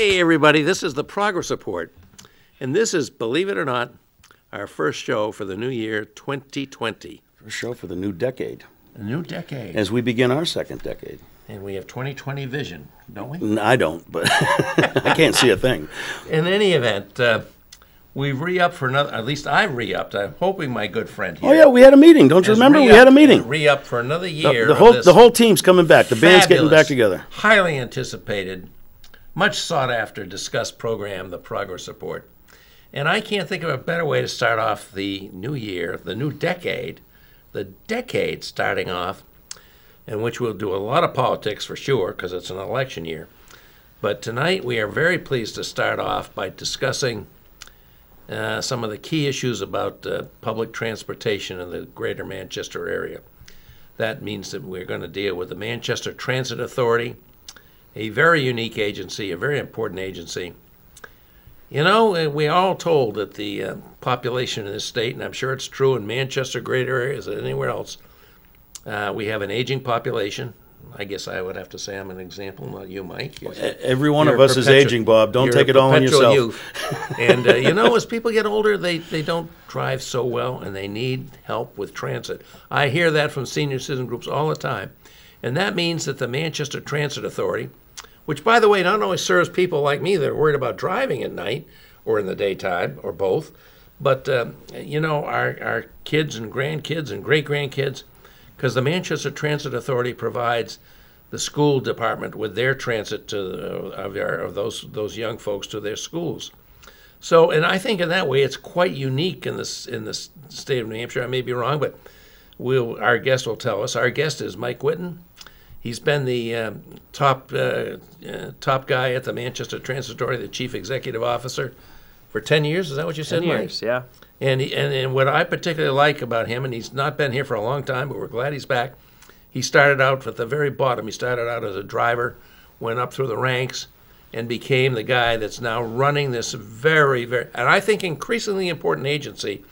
Hey, everybody, this is the Progress Report. And this is, believe it or not, our first show for the new year 2020. First show for the new decade. A new decade. As we begin our second decade. And we have 2020 vision, don't we? I don't, but I can't see a thing. In any event, we've re-upped for another, at least I re-upped. I'm hoping my good friend here. Oh, yeah, we had a meeting. Don't you remember? We had a meeting. Re-upped for another year. The whole team's coming back. The band's getting back together. Highly anticipated, much sought after, discussed program, the Progress Report. And I can't think of a better way to start off the new year, the new decade, the decade starting off, in which we'll do a lot of politics for sure, because it's an election year. But tonight we are very pleased to start off by discussing some of the key issues about public transportation in the greater Manchester area. That means that we're going to deal with the Manchester Transit Authority, a very unique agency, a very important agency. You know, we all told that the population in this state, and I'm sure it's true in Manchester, greater areas, and anywhere else, we have an aging population. I guess I would have to say I'm an example, not you, Mike. Every one of us is aging, Bob. Don't take it all on yourself. Youth. And, you know, as people get older, they don't drive so well, and they need help with transit. I hear that from senior citizen groups all the time. And that means that the Manchester Transit Authority, which, by the way, not only serves people like me that are worried about driving at night or in the daytime or both, but, you know, our kids and grandkids and great-grandkids, because the Manchester Transit Authority provides the school department with their transit of those young folks to their schools. So, and I think in that way it's quite unique in the state of New Hampshire. I may be wrong, but our guest will tell us. Our guest is Mike Whitten. He's been the top guy at the Manchester Transit Authority, the chief executive officer, for 10 years. Is that what you said, 10 years, Mike? yeah. And what I particularly like about him, and he's not been here for a long time, but we're glad he's back. He started out at the very bottom. He started out as a driver, went up through the ranks, and became the guy that's now running this very, very, and I think increasingly important agency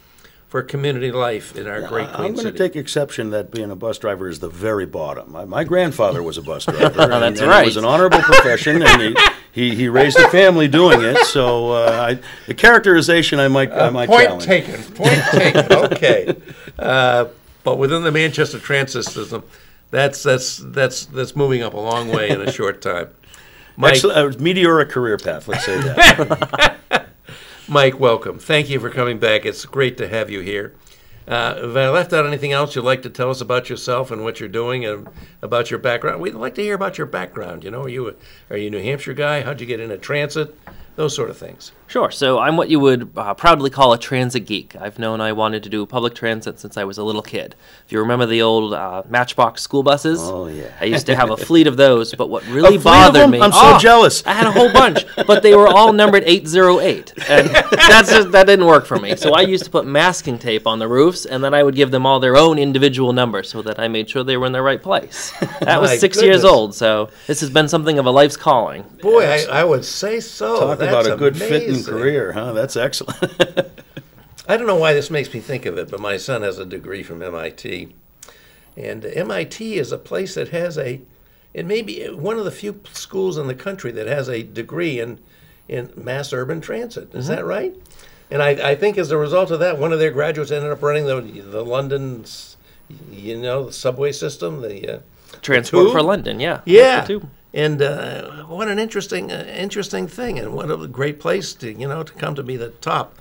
for community life in our great Queen City. I'm going to take exception that being a bus driver is the very bottom. My grandfather was a bus driver. That's and right. It was an honorable profession, and he raised a family doing it. So the characterization I might challenge. Point taken. Okay, but within the Manchester transit system, that's moving up a long way in a short time. Mike, meteoric career path. Let's say that. Mike, welcome. Thank you for coming back. It's great to have you here. If I left out anything else you'd like to tell us about yourself and what you're doing and about your background, we'd like to hear about your background. You know, are you a New Hampshire guy? How'd you get into transit? Those sort of things. Sure. So I'm what you would proudly call a transit geek. I've known I wanted to do public transit since I was a little kid. If you remember the old Matchbox school buses, oh yeah, I used to have a fleet of those. But what really bothered bothered me, I'm so jealous. I had a whole bunch, but they were all numbered 808, and that didn't work for me. So I used to put masking tape on the roofs, and then I would give them all their own individual numbers so that I made sure they were in the right place. That was 6 years old, so this has been something of a life's calling. Boy, I would say so. Talk about a good amazing. fitting career, huh? That's excellent. I don't know why this makes me think of it, but my son has a degree from MIT. And MIT is a place that has it may be one of the few schools in the country that has a degree in mass urban transit. Is that right? And I think as a result of that, one of their graduates ended up running the London, the subway system, the Transport for London, yeah. Yeah. And what an interesting thing, and what a great place to come to be the top.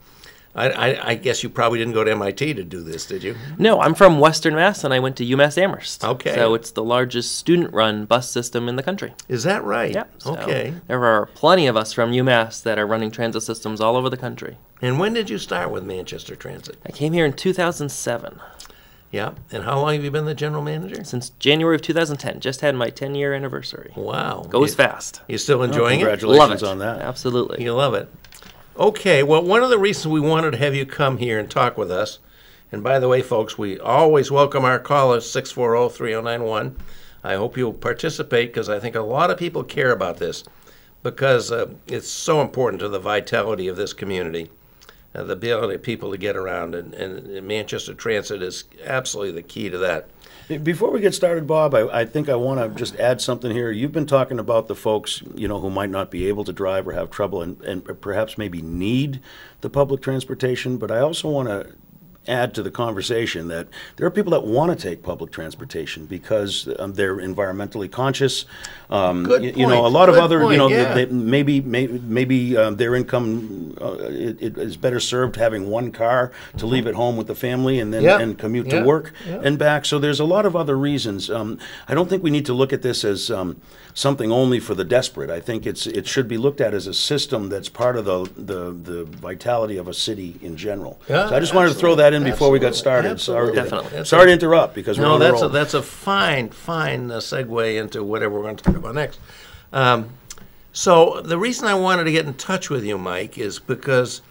I guess you probably didn't go to MIT to do this, did you? No, I'm from Western Mass, and I went to UMass Amherst. Okay. So it's the largest student-run bus system in the country. Is that right? Yeah. So okay. There are plenty of us from UMass that are running transit systems all over the country. And when did you start with Manchester Transit? I came here in 2007. Yeah. And how long have you been the general manager? Since January of 2010. Just had my 10-year anniversary. Wow. Goes fast. You still enjoying it? Congratulations Love it. on that. Absolutely. You love it. Okay. Well, one of the reasons we wanted to have you come here and talk with us, and by the way, folks, we always welcome our callers, 640-3091. I hope you'll participate because I think a lot of people care about this because it's so important to the vitality of this community. the ability of people to get around, and Manchester Transit is absolutely the key to that. Before we get started, Bob, I think I want to just add something here. You've been talking about the folks, who might not be able to drive or have trouble and perhaps maybe need the public transportation, but I also want to add to the conversation that there are people that want to take public transportation because they're environmentally conscious. Good point. A lot of Good other, point, yeah. maybe their income it is better served having one car to leave at home with the family and then and commute to work and back. So there's a lot of other reasons. I don't think we need to look at this as something only for the desperate. I think it should be looked at as a system that's part of the vitality of a city in general. Yeah, so I just wanted to throw that in before we got started. Absolutely. Sorry to interrupt because we're on the roll. That's a fine segue into whatever we're going to talk about next. So the reason I wanted to get in touch with you, Mike, is because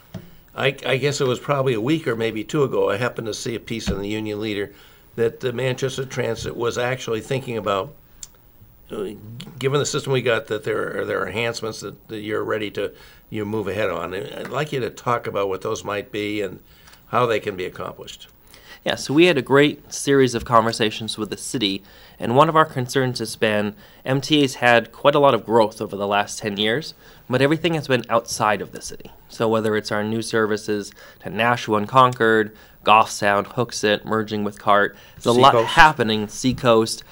I guess it was probably a week or maybe two ago, I happened to see a piece in the Union Leader that the Manchester Transit was actually thinking about, given the system we got, that there are enhancements that you're ready to move ahead on. And I'd like you to talk about what those might be and how they can be accomplished. Yeah, so we had a great series of conversations with the city, and one of our concerns has been MTA's had quite a lot of growth over the last 10 years, but everything has been outside of the city. So whether it's our new services to Nashua and Concord, Goffstown, Hooksett, merging with CART, there's a lot happening, Seacoast,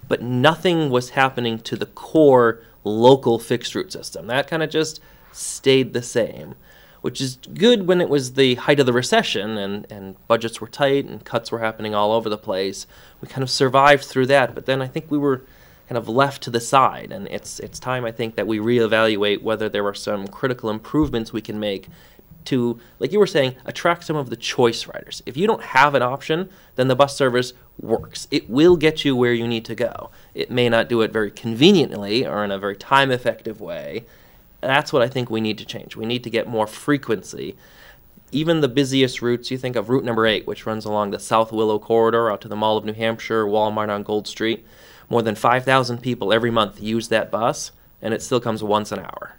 but nothing was happening to the core local fixed route system. That kind of just stayed the same, which is good when it was the height of the recession and budgets were tight and cuts were happening all over the place. We kind of survived through that, but then I think we were kind of left to the side, and it's time, I think, that we reevaluate whether there are some critical improvements we can make to, like you were saying, attract some of the choice riders. If you don't have an option, then the bus service works. It will get you where you need to go. It may not do it very conveniently or in a very time-effective way. That's what I think we need to change. We need to get more frequency. Even the busiest routes, you think of Route number 8, which runs along the South Willow corridor out to the Mall of New Hampshire, Walmart on Gold Street. More than 5,000 people every month use that bus, and it still comes once an hour.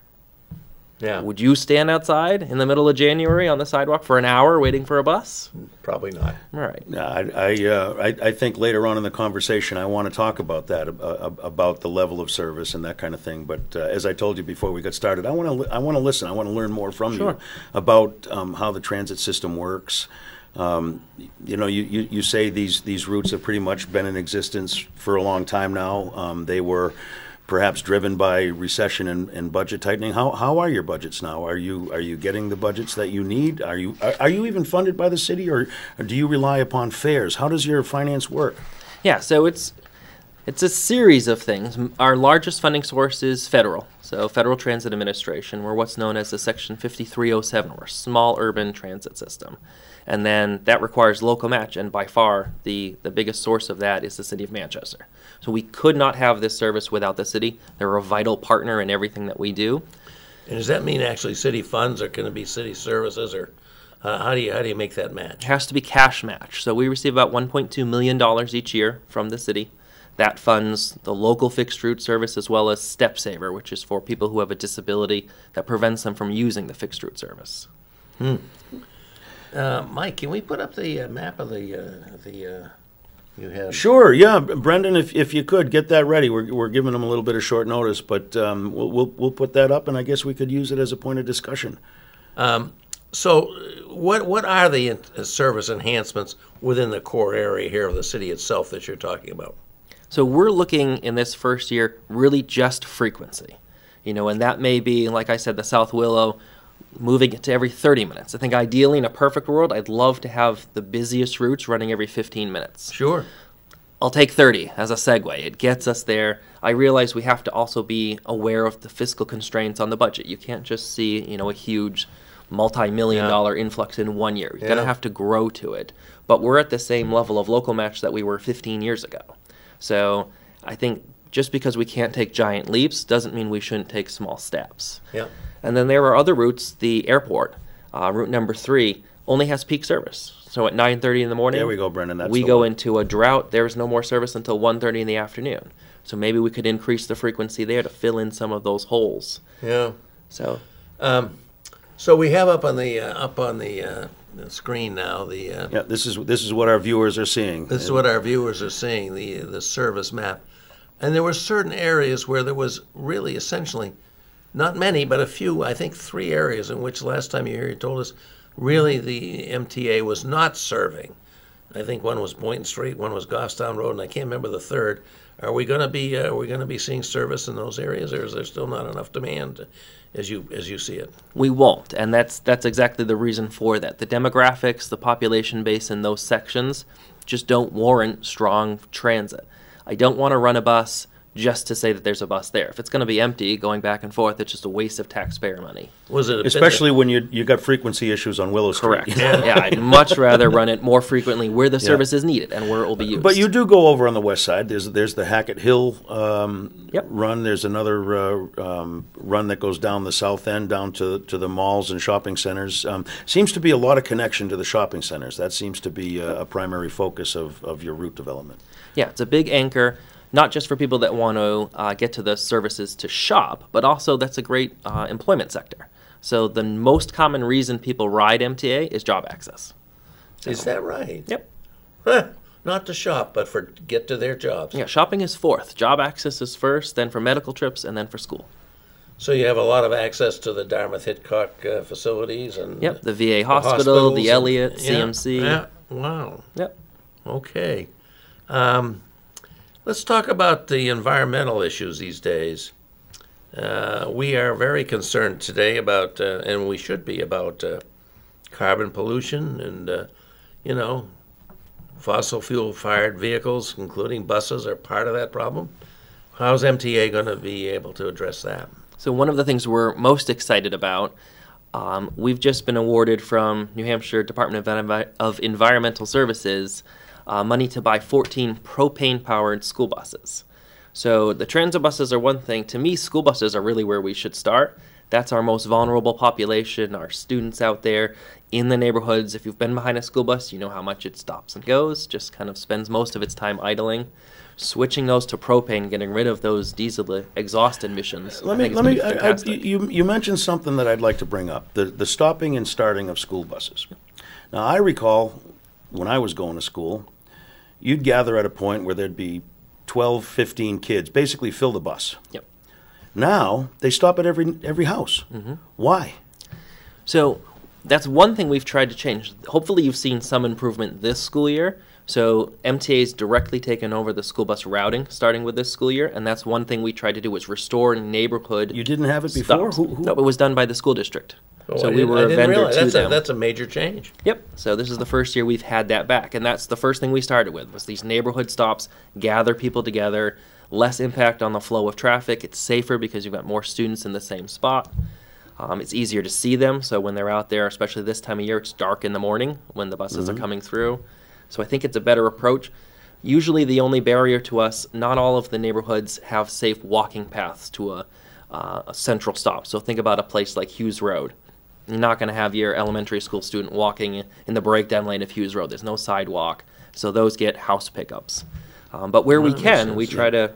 Yeah. Would you stand outside in the middle of January on the sidewalk for an hour waiting for a bus? Probably not. All right. I think later on in the conversation I want to talk about that, about the level of service and that kind of thing. But as I told you before we got started, I want to listen. I want to learn more from you about how the transit system works. You say these routes have pretty much been in existence for a long time now. They were perhaps driven by recession and budget tightening. How are your budgets now? Are you getting the budgets that you need? Are you even funded by the city, or do you rely upon fares? How does your finance work? Yeah, so it's a series of things. Our largest funding source is federal, so Federal Transit Administration. We're what's known as the Section 5307. We're a small urban transit system. And then that requires local match, and by far the biggest source of that is the City of Manchester. So we could not have this service without the city. They're a vital partner in everything that we do. And does that mean actually city funds are going to be city services, or how do you make that match? It has to be cash match. So we receive about $1.2 million each year from the city. That funds the local fixed route service as well as Step Saver, which is for people who have a disability that prevents them from using the fixed route service. Mike, can we put up the map of the you have? Sure, yeah, Brendan, if you could get that ready. We're giving them a little bit of short notice, but we'll put that up, and I guess we could use it as a point of discussion. So, what are the service enhancements within the core area here of the city itself that you're talking about? So we're looking in this first year really just frequency, and that may be, like I said, the South Willow, moving it to every 30 minutes. I think ideally in a perfect world, I'd love to have the busiest routes running every 15 minutes. Sure. I'll take 30 as a segue. It gets us there. I realize we have to also be aware of the fiscal constraints on the budget. You can't just see, a huge multi-million-dollar influx in 1 year. You're going to have to grow to it. But we're at the same level of local match that we were 15 years ago. So I think just because we can't take giant leaps doesn't mean we shouldn't take small steps. Yeah. And then there are other routes. The airport, route number 3, only has peak service. So at 9:30 in the morning, there we go, Brendan. we go into a drought. There's no more service until 1:30 in the afternoon. So maybe we could increase the frequency there to fill in some of those holes. Yeah. So So we have up on the screen now Yeah, this is what our viewers are seeing. this is what our viewers are seeing, the service map. And there were certain areas where there was really essentially not many, but a few, I think 3 areas in which last time you were here you told us really the MTA was not serving. I think one was Boynton Street, one was Goffstown Road, and I can't remember the third. Are we going to be seeing service in those areas, or is there still not enough demand as you see it? We won't, and that's exactly the reason for that. The demographics, the population base in those sections just don't warrant strong transit. I don't want to run a bus just to say that there's a bus there. If it's going to be empty, going back and forth, it's just a waste of taxpayer money. Was it especially when you got frequency issues on Willow Street? Correct. Yeah, I'd much rather run it more frequently where the service is needed and where it will be used. But you do go over on the west side. There's the Hackett Hill Yep. run. There's another run that goes down the south end, down to the malls and shopping centers. Seems to be a lot of connection to the shopping centers. That seems to be a primary focus of your route development. Yeah, it's a big anchor, not just for people that want to get to the services to shop, but also that's a great employment sector. So the most common reason people ride MTA is job access. Is that right? Yep. Huh. Not to shop, but for get to their jobs. Yeah, shopping is fourth. Job access is first, then for medical trips, and then for school. So you have a lot of access to the Dartmouth-Hitchcock facilities and Yep, the VA hospital, hospitals the and- Elliott, yeah, CMC. Yeah. Wow. Yep. Okay. Let's talk about the environmental issues these days. We are very concerned today about, and we should be, about carbon pollution and, fossil fuel-fired vehicles, including buses, are part of that problem. How's MTA going to be able to address that? So one of the things we're most excited about, we've just been awarded from New Hampshire Department of Environmental Services money to buy 14 propane-powered school buses. So the transit buses are one thing. To me, school buses are really where we should start. That's our most vulnerable population, our students out there in the neighborhoods. If you've been behind a school bus, you know how much it stops and goes, just kind of spends most of its time idling. Switching those to propane, getting rid of those diesel exhaust emissions. You mentioned something that I'd like to bring up, the stopping and starting of school buses. Now, I recall when I was going to school, you'd gather at a point where there'd be 12, 15 kids, basically fill the bus. Yep. Now, they stop at every house. Mm-hmm. Why? So that's one thing we've tried to change. Hopefully you've seen some improvement this school year. So MTA's directly taken over the school bus routing starting with this school year, and that's one thing we tried to do was restore neighborhood. You didn't have it before? No, it was done by the school district. Oh, so we were a vendor to them. That's a major change. Yep. So this is the first year we've had that back, and that's the first thing we started with was these neighborhood stops, gather people together, less impact on the flow of traffic. It's safer because you've got more students in the same spot. It's easier to see them, so when they're out there, especially this time of year, it's dark in the morning when the buses are coming through. So I think it's a better approach. Usually the only barrier to us, not all of the neighborhoods have safe walking paths to a central stop. So think about a place like Hughes Road. You're not going to have your elementary school student walking in the breakdown lane of Hughes Road. There's no sidewalk. So those get house pickups. But where we can, we try to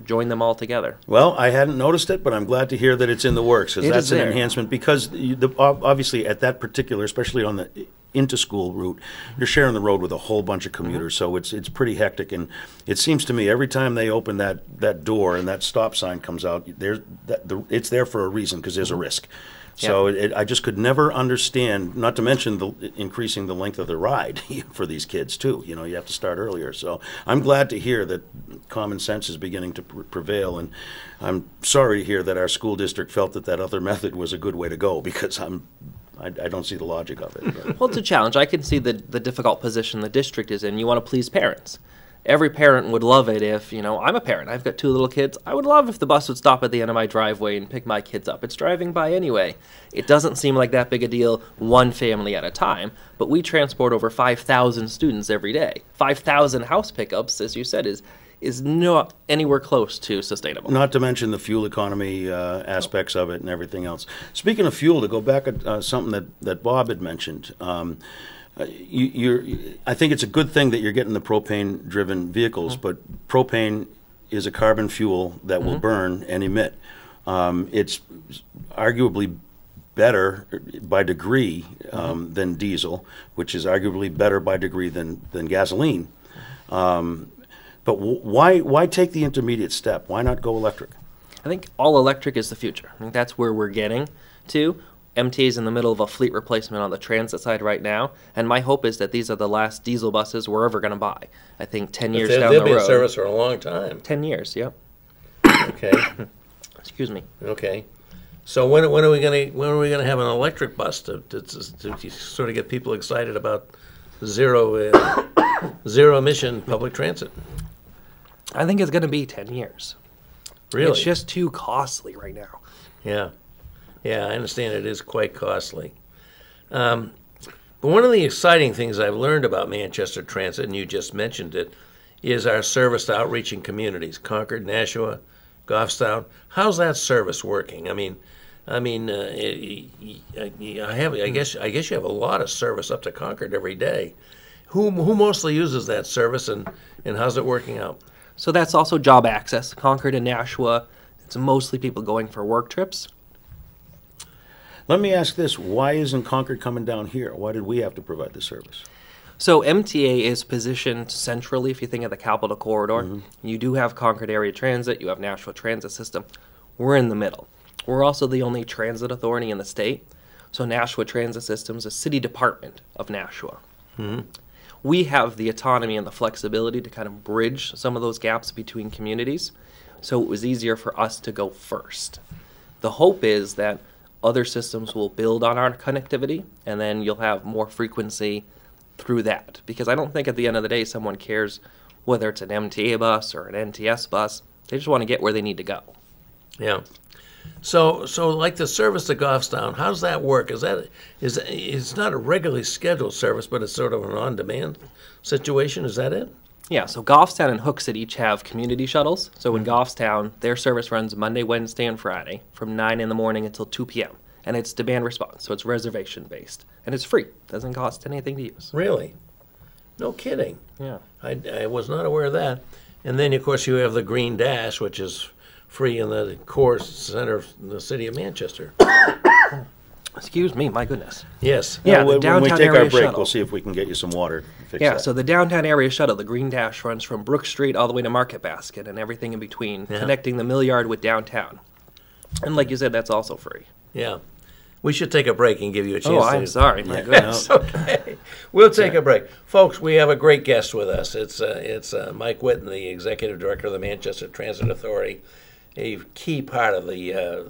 join them all together. Well, I hadn't noticed it, but I'm glad to hear that it's in the works, because that's an there. enhancement. Because obviously at that particular, especially on the into-school route, you're sharing the road with a whole bunch of commuters, so it's pretty hectic. And it seems to me every time they open that door and that stop sign comes out, it's there for a reason, because there's a risk. So I just could never understand, not to mention increasing the length of the ride for these kids, too. You have to start earlier. So I'm glad to hear that common sense is beginning to prevail, and I'm sorry to hear that our school district felt that other method was a good way to go, because I don't see the logic of it. Well, it's a challenge. I can see the difficult position the district is in. You want to please parents. Every parent would love it if, I'm a parent. I've got 2 little kids. I would love if the bus would stop at the end of my driveway and pick my kids up. It's driving by anyway. It doesn't seem like that big a deal, one family at a time, but we transport over 5,000 students every day. 5,000 house pickups, as you said, is not anywhere close to sustainable. Not to mention the fuel economy aspects of it and everything else. Speaking of fuel, to go back at something that Bob had mentioned, I think it's a good thing that you're getting the propane-driven vehicles, but propane is a carbon fuel that will burn and emit. It's arguably better by degree than diesel, which is arguably better by degree than gasoline. But why take the intermediate step? Why not go electric? I think all electric is the future. I think that's where we're getting to. MTA is in the middle of a fleet replacement on the transit side right now, and my hope is that these are the last diesel buses we're ever going to buy. I think 10 years down the road. They'll be in service for a long time. 10 years, yep. Okay. Excuse me. Okay. So when are we going to have an electric bus to sort of get people excited about zero emission public transit? I think it's going to be 10 years. Really? It's just too costly right now. Yeah. Yeah, I understand it is quite costly. But one of the exciting things I've learned about Manchester Transit, and you just mentioned it, is our service to outreaching communities, Concord, Nashua, Goffstown. How's that service working? I guess you have a lot of service up to Concord every day. Who mostly uses that service, and how's it working out? So that's also job access. Concord and Nashua, it's mostly people going for work trips. Let me ask this. Why isn't Concord coming down here? Why did we have to provide the service? So MTA is positioned centrally, if you think of the Capital Corridor. Mm-hmm. You do have Concord Area Transit, you have Nashua Transit System. We're in the middle. We're also the only transit authority in the state. So Nashua Transit System is a city department of Nashua. Mm-hmm. We have the autonomy and the flexibility to kind of bridge some of those gaps between communities. So it was easier for us to go first. The hope is that other systems will build on our connectivity, and then you'll have more frequency through that. Because I don't think at the end of the day someone cares whether it's an MTA bus or an NTS bus. They just want to get where they need to go. Yeah. So like the service to Goffstown, how does that work? It's not a regularly scheduled service, but it's sort of an on-demand situation. Is that it? Yeah, so Goffstown and Hooksett each have community shuttles. So in Goffstown, their service runs Monday, Wednesday, and Friday from 9 in the morning until 2 p.m. And it's demand response, so it's reservation-based. And it's free. Doesn't cost anything to use. Really? No kidding. Yeah. I was not aware of that. And then, of course, you have the Green Dash, which is free in the core center of the city of Manchester. Excuse me, my goodness. Yes. Yeah, when we take area our break, shuttle. we'll see if we can get you some water. Fix Yeah, that. so the downtown area shuttle, the Green Dash, runs from Brook Street all the way to Market Basket and everything in between, connecting the Mill Yard with downtown. And like you said, that's also free. Yeah. We should take a break and give you a chance. Oh, I'm sorry. My goodness. Okay. We'll take a break. Folks, we have a great guest with us. It's Mike Whitten, the Executive Director of the Manchester Transit Authority. A key part of the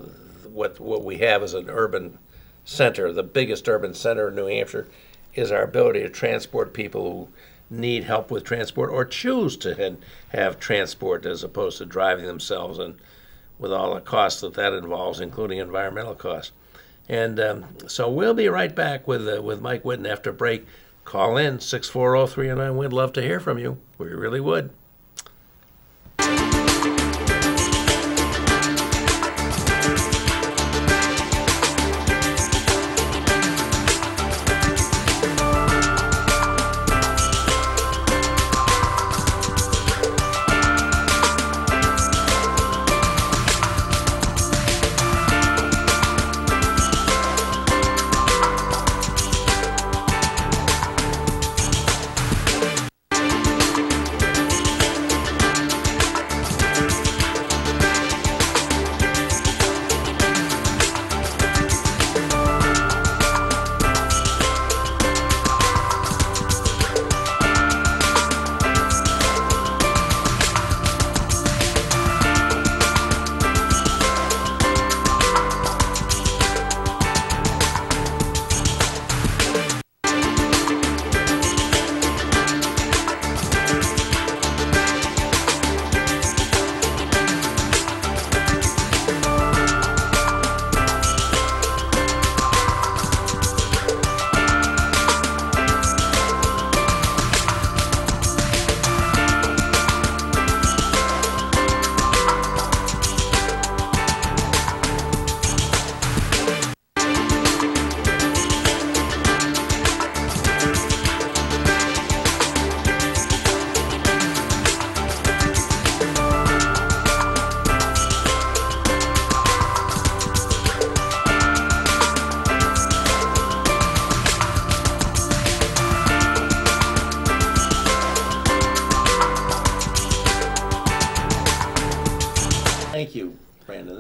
what we have as an urban center, the biggest urban center in New Hampshire, is our ability to transport people who need help with transport or choose to have transport as opposed to driving themselves, and with all the costs that involves, including environmental costs. And so we'll be right back with Mike Whitten after break. Call in 640-309. We'd love to hear from you. We really would.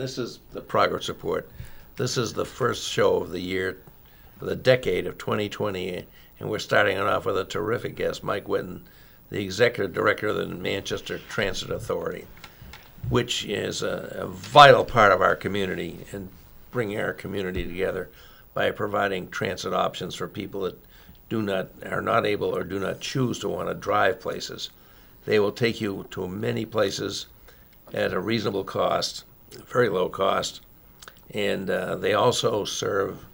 this is the progress report. This is the first show of the year, for the decade of 2020, and we're starting it off with a terrific guest, Mike Whitten, the Executive Director of the Manchester Transit Authority, which is a vital part of our community and bringing our community together by providing transit options for people that are not able or do not choose to want to drive places. They will take you to many places at a reasonable cost, very low cost, and they also serve.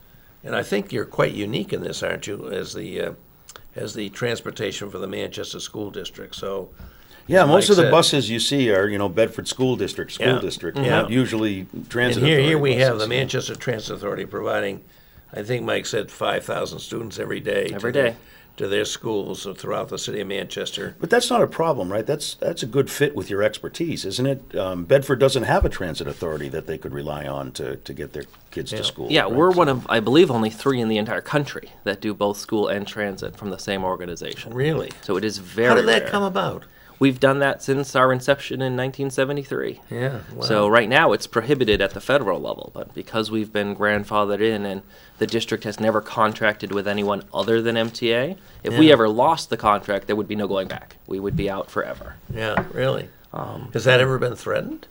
And I think you're quite unique in this, aren't you, as the transportation for the Manchester School District? So. Yeah, most of the buses you see are, Bedford School District, not usually transit and authority here we buses. have the Manchester Transit Authority providing, I think Mike said 5,000 students every day. To their schools throughout the city of Manchester. But that's not a problem, right? That's a good fit with your expertise, isn't it? Bedford doesn't have a transit authority that they could rely on to get their kids to school. Yeah, right? we're one of, I believe, only 3 in the entire country that do both school and transit from the same organization. Really? So it is very How did that rare. come about? We've done that since our inception in 1973. Yeah. Wow. So right now it's prohibited at the federal level, but because we've been grandfathered in and the district has never contracted with anyone other than MTA, if we ever lost the contract, there would be no going back. We would be out forever. Yeah, really. Has that ever been threatened?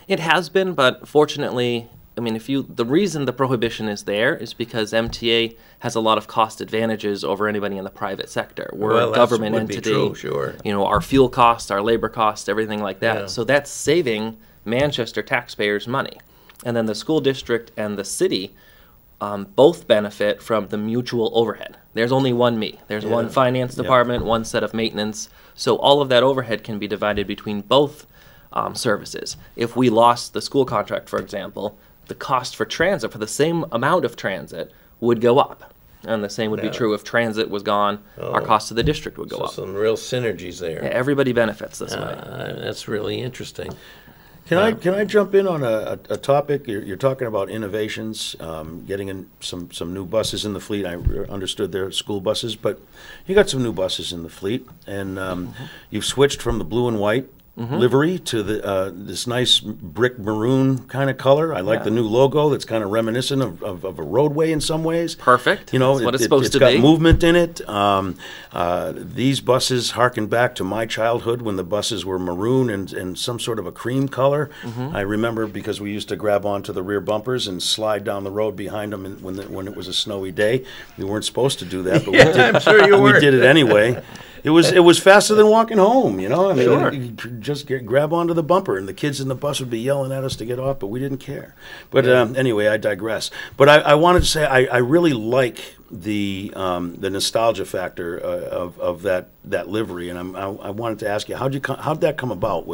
It has been, but fortunately, I mean, the reason the prohibition is there is because MTA has a lot of cost advantages over anybody in the private sector. We're a government entity. True, sure. Our fuel costs, our labor costs, everything like that. Yeah. So that's saving Manchester taxpayers money. And then the school district and the city both benefit from the mutual overhead. There's only one me. There's one finance department, one set of maintenance. So all of that overhead can be divided between both services. If we lost the school contract, for example, the cost for transit, for the same amount of transit, would go up. And the same would be true if transit was gone. Our cost to the district would go up. Some real synergies there. Yeah, everybody benefits this way. That's really interesting. Can I jump in on a topic? You're talking about innovations, getting in some new buses in the fleet. I understood they're school buses, but you got some new buses in the fleet, and you've switched from the blue and white livery to this nice brick maroon kind of color. I like the new logo that's kind of reminiscent of a roadway in some ways. Perfect. That's what it's supposed to be. It's got movement in it. These buses harken back to my childhood when the buses were maroon and some sort of a cream color. I remember because we used to grab onto the rear bumpers and slide down the road behind them when it was a snowy day. We weren't supposed to do that, but we did. I'm sure you were. We did it anyway. It was faster than walking home, I mean, Sure. you just grab onto the bumper, and the kids in the bus would be yelling at us to get off, but we didn't care. But anyway, I digress. But I wanted to say I really like the nostalgia factor of that livery, and I wanted to ask you how'd that come about?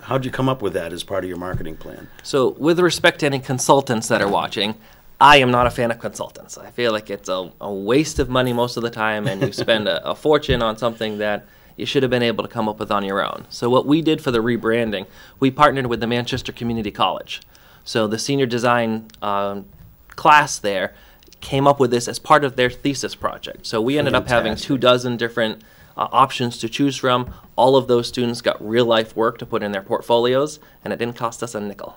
How'd you come up with that as part of your marketing plan? So, with respect to any consultants that are watching, I am not a fan of consultants. I feel like it's a waste of money most of the time, and you spend a fortune on something that you should have been able to come up with on your own. So what we did for the rebranding, we partnered with the Manchester Community College. So the senior design class there came up with this as part of their thesis project. So we ended up having 24 different options to choose from. All of those students got real-life work to put in their portfolios, and it didn't cost us a nickel.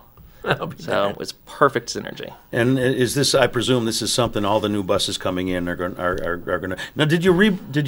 So it was perfect synergy. And is this? I presume this is something all the new buses coming in are going to. Now, did you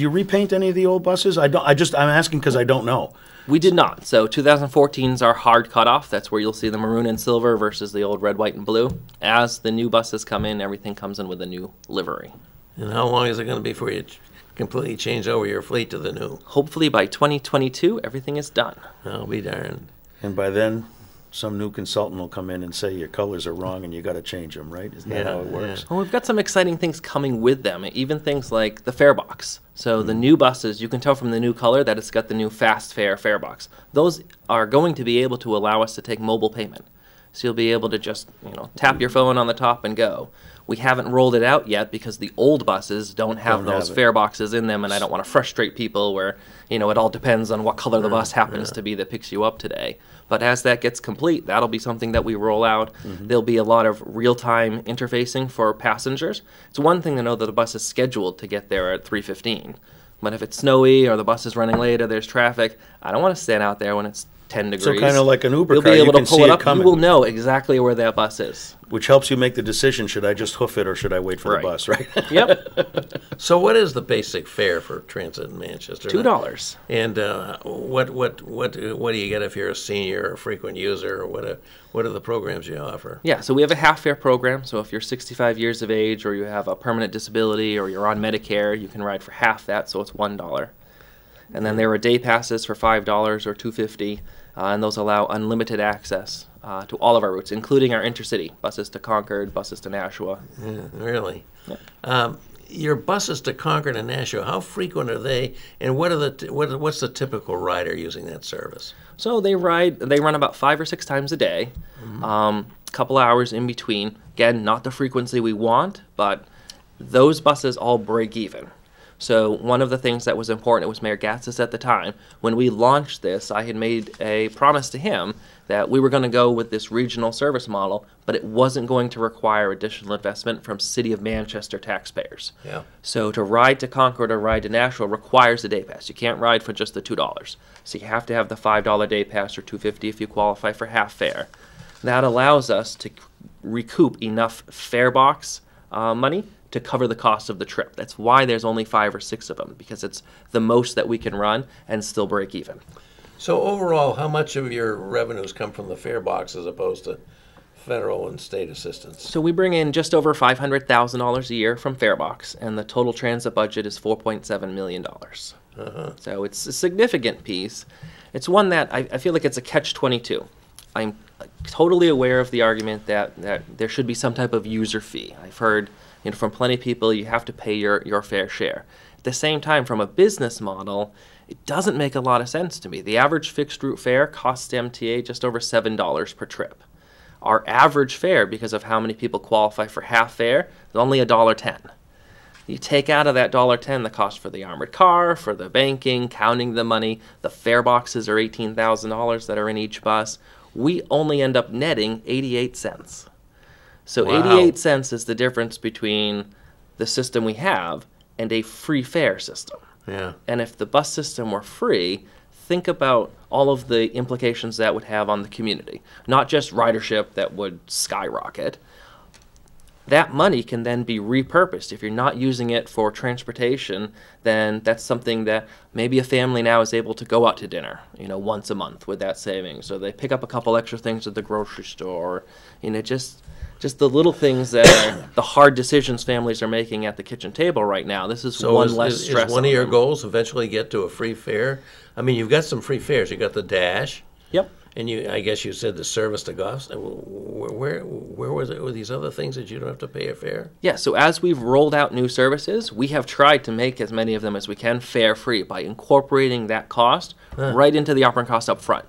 repaint any of the old buses? I'm asking because I don't know. We did not. So 2014 is our hard cutoff. That's where you'll see the maroon and silver versus the old red, white, and blue. As the new buses come in, everything comes in with a new livery. And how long is it going to be before you completely change over your fleet to the new? Hopefully by 2022, everything is done. I'll be darned. And by then, some new consultant will come in and say your colors are wrong and you got to change them, right? Isn't that how it works? Well, we've got some exciting things coming with them, even things like the fare box. So the new buses, you can tell from the new color that it's got the new fast fare box. Those are going to be able to allow us to take mobile payment. So you'll be able to just, tap your phone on the top and go. We haven't rolled it out yet because the old buses don't have those fare boxes in them, and I don't want to frustrate people where, it all depends on what color the bus happens to be that picks you up today. But as that gets complete, that'll be something that we roll out. There'll be a lot of real-time interfacing for passengers. It's one thing to know that the bus is scheduled to get there at 3:15. But if it's snowy or the bus is running late or there's traffic, I don't want to stand out there when it's 10 degrees. So kind of like an Uber You'll car, be you able to can pull see it it up. coming. You will know exactly where that bus is. Which helps you make the decision, should I just hoof it or should I wait for Right. the bus, right? Yep, So what is the basic fare for transit in Manchester? $2. And what do you get if you're a senior or a frequent user, or what are the programs you offer? Yeah, so we have a half fare program. So if you're 65 years of age, or you have a permanent disability, or you're on Medicare, you can ride for half that, so it's $1. And then there are day passes for $5 or $2.50, and those allow unlimited access to all of our routes, including our intercity buses to Concord, buses to Nashua. Yeah, really? Your buses to Concord and Nashua, how frequent are they, and what's the typical rider using that service? So they run about 5 or 6 times a day, couple hours in between. Again, not the frequency we want, but those buses all break even. So one of the things that was important, it was Mayor Gatsis at the time, when we launched this, I had made a promise to him that we were going to go with this regional service model, but it wasn't going to require additional investment from City of Manchester taxpayers. Yeah. So to ride to Concord or ride to Nashua requires a day pass. You can't ride for just the $2. So you have to have the $5 day pass or $2.50 if you qualify for half fare. That allows us to recoup enough fare box money to cover the cost of the trip. That's why there's only 5 or 6 of them, because it's the most that we can run and still break even. So overall, how much of your revenues come from the fare box as opposed to federal and state assistance? So we bring in just over $500,000 a year from Farebox, and the total transit budget is $4.7 million. So it's a significant piece. It's one that I feel like it's a catch-22. I'm totally aware of the argument that there should be some type of user fee. I've heard from plenty of people, you have to pay your fair share. At the same time, from a business model, it doesn't make a lot of sense to me. The average fixed route fare costs MTA just over $7 per trip. Our average fare, because of how many people qualify for half fare, is only $1.10. You take out of that $1.10 the cost for the armored car, for the banking, counting the money. The fare boxes are $18,000 that are in each bus. We only end up netting 88 cents. So Wow. 88 cents is the difference between the system we have and a free fare system. Yeah. And if the bus system were free, think about all of the implications that would have on the community. Not just ridership that would skyrocket. That money can then be repurposed. If you're not using it for transportation, then that's something that maybe a family now is able to go out to dinner, once a month with that savings. So they pick up a couple extra things at the grocery store, just the little things that are the hard decisions families are making at the kitchen table right now. This is one less stress. Is one of on your them. goals eventually get to a free fare? I mean, you've got some free fares. You got the Dash, Yep. and I guess you said the service to Goffs. Where was it? Were these other things that you don't have to pay a fare? Yeah, so as we've rolled out new services, we have tried to make as many of them as we can fare-free by incorporating that cost right into the operating cost up front.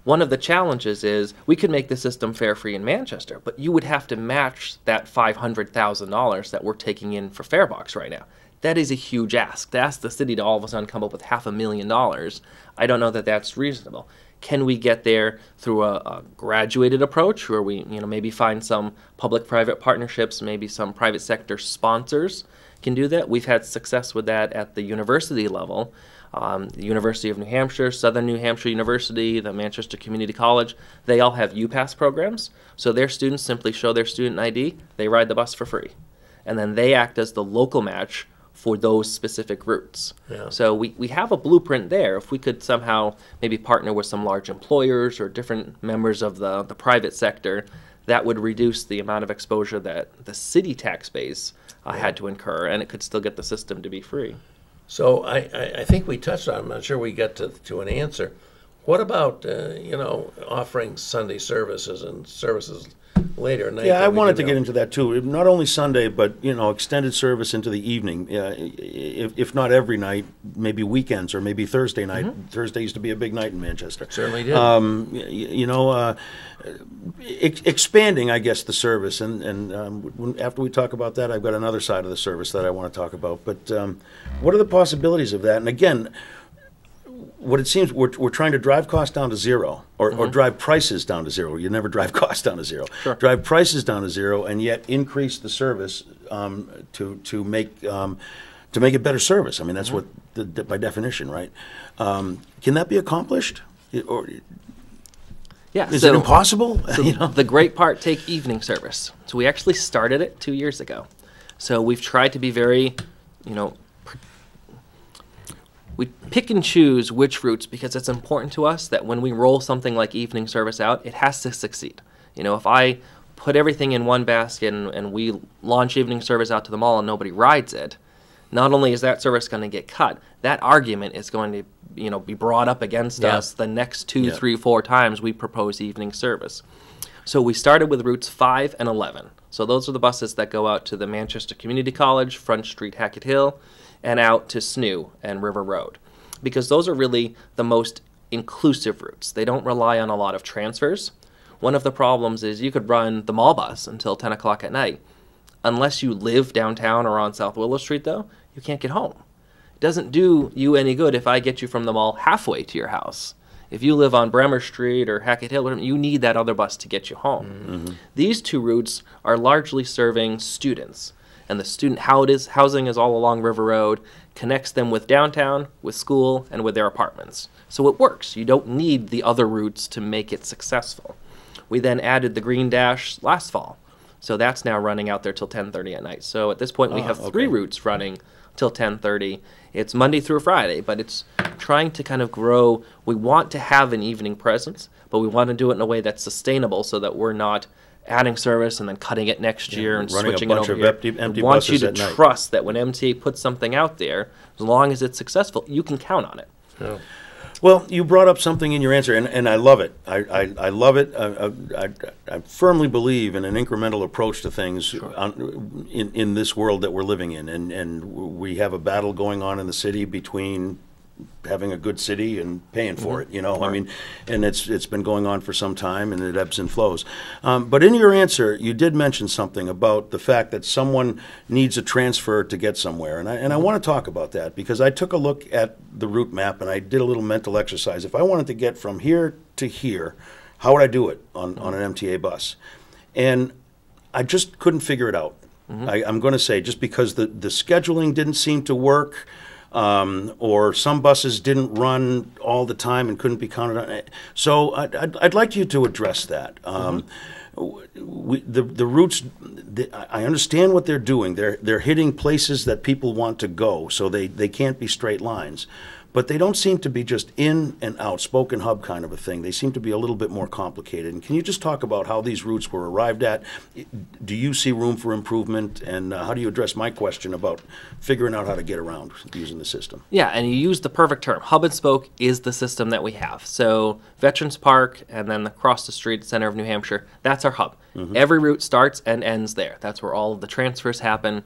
One of the challenges is we could make the system fare-free in Manchester, but you would have to match that $500,000 that we're taking in for Farebox right now. That is a huge ask. To ask the city to all of a sudden come up with $500,000, I don't know that that's reasonable. Can we get there through a graduated approach where we maybe find some public-private partnerships, maybe some private sector sponsors can do that? We've had success with that at the university level. The University of New Hampshire, Southern New Hampshire University, the Manchester Community College, they all have UPass programs. So their students simply show their student ID, they ride the bus for free. And then they act as the local match for those specific routes. Yeah. So we have a blueprint there. If we could somehow maybe partner with some large employers or different members of the private sector, that would reduce the amount of exposure that the city tax base had to incur, and it could still get the system to be free. So I think we touched on. I'm not sure we got to an answer. What about offering Sunday services and services later at night? Yeah, I wanted to get into that too. Not only Sunday, but extended service into the evening. If not every night, maybe weekends or maybe Thursday night. Mm-hmm. Thursday used to be a big night in Manchester. Certainly did. Expanding, I guess, the service, and after we talk about that, I've got another side of the service that I want to talk about. But what are the possibilities of that? And again, what it seems we're trying to drive costs down to zero, or drive prices down to zero. You never drive costs down to zero. Sure. Drive prices down to zero, and yet increase the service to make it better service. I mean, that's what by definition, right? Can that be accomplished? Yeah. Is it impossible? The great part, take evening service. So we actually started it 2 years ago. So we've tried to be very, we pick and choose which routes because it's important to us that when we roll something like evening service out, it has to succeed. If I put everything in one basket and we launch evening service out to the mall and nobody rides it, not only is that service going to get cut, that argument is going to be brought up against us the next 2, 3, 4 times we propose evening service. So we started with routes 5 and 11. So those are the buses that go out to the Manchester Community College, Front Street, Hackett Hill, and out to SNU and River Road, because those are really the most inclusive routes. They don't rely on a lot of transfers. One of the problems is you could run the mall bus until 10 o'clock at night. Unless you live downtown or on South Willow Street, though, you can't get home. It doesn't do you any good if I get you from the mall halfway to your house. If you live on Bremer Street or Hackett Hill, you need that other bus to get you home. Mm-hmm. These 2 routes are largely serving students, and the student housing is all along River Road, connects them with downtown, with school, and with their apartments. So it works. You don't need the other routes to make it successful. We then added the Green Dash last fall. So that's now running out there till 10:30 at night. So at this point, we have 3 routes running till 10:30. It's Monday through Friday, but it's trying to kind of grow. We want to have an evening presence, but we want to do it in a way that's sustainable so that we're not adding service and then cutting it next year and switching it over here. Empty we want you buses to at trust that when MTA puts something out there, as long as it's successful, you can count on it. Yeah. Well, you brought up something in your answer, and I love it. I love it. I firmly believe in an incremental approach to things in this world that we're living in. And we have a battle going on in the city between having a good city and paying for it, I mean, and it's been going on for some time, and it ebbs and flows. But in your answer, you did mention something about the fact that someone needs a transfer to get somewhere, and I want to talk about that because I took a look at the route map and I did a little mental exercise. If I wanted to get from here to here, how would I do it on an MTA bus? And I just couldn't figure it out. I'm going to say just because the scheduling didn't seem to work. Or some buses didn't run all the time and couldn't be counted on. So I'd like you to address that. The routes, I understand what they're doing. They're hitting places that people want to go, so they can't be straight lines. But they don't seem to be just in and out, spoke and hub kind of a thing. They seem to be a little bit more complicated. And can you just talk about how these routes were arrived at? Do you see room for improvement? And how do you address my question about figuring out how to get around using the system? Yeah, and you used the perfect term. Hub and spoke is the system that we have. So Veterans Park and then across the street, center of New Hampshire, that's our hub. Every route starts and ends there. That's where all of the transfers happen.